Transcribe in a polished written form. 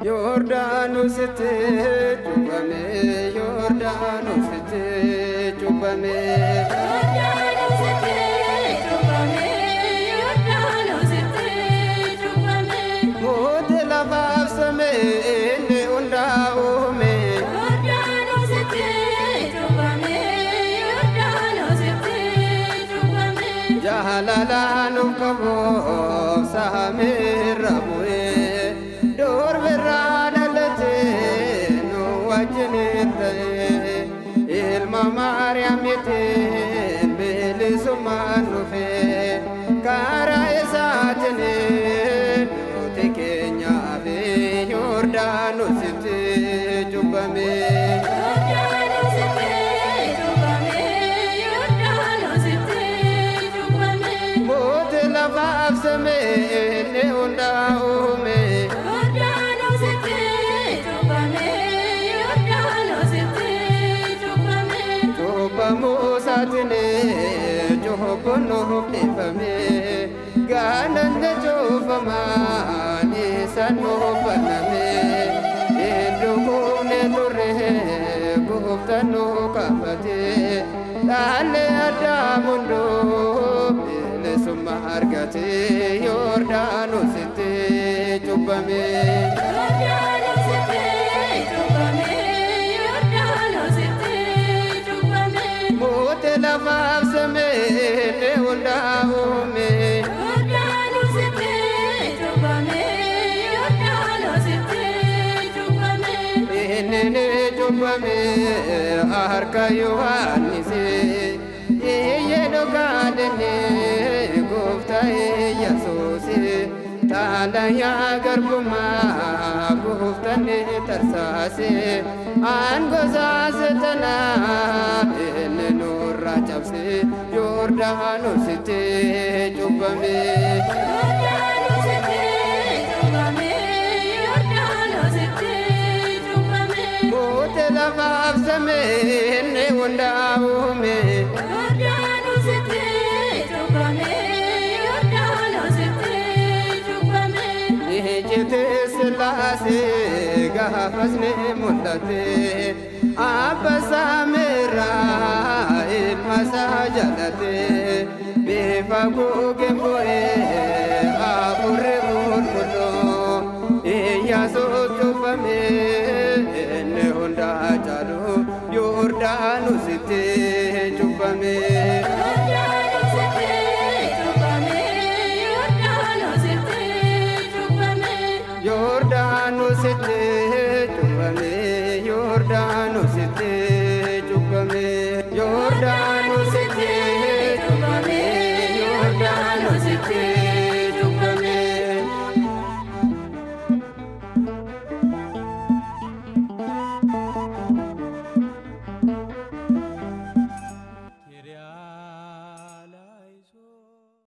Yordanos te chupame, Yordanos te chupame, Yordanos te chupame, Yordanos te chupame. mote la babsame ne onda ome, Yordanos te chupame, Yordanos te chupame. jahalala no kabo sahamir rabue. Dor verrada lete no wajnete ilma Mariam yete bele sumanu fe kara esatene te kenya be Yordanos te chupame Yordanos te chupame, Yordanos te chupame. mote la babsame ne onda ome Yordanos te chupame, Yordanos te chupame. Musatine Johono Pifame Gananda Jofama Nisano Paname Indukune Ture Guftano Kapate Dale Adamundo Bile Sumargate Yordanos te chupame Yordanos te chupame, Yordanos te chupame. Mote la babsame ne onda ome Yordanos te chupame, Yordanos te chupame. Nene chupame arka Yohanise Ye dogadene gufta Yasose Tala ya garbuma gufta ne tarsase Angozase tana ene nurra chapse Yordanos te chupame Yordanos te chupame, Yordanos te chupame. Mote la babsame ne onda ome Yordanos te chupame, Yordanos te chupame. Nijete selase gafasne mundate Abasa mera ilmasa jalate Befa gugemboe apure murmulo Iya so chupame ne onda jalo Yordanos te chupame Yordanos te chupame, Yordanos te chupame. Yordanos te chupame Yordanos te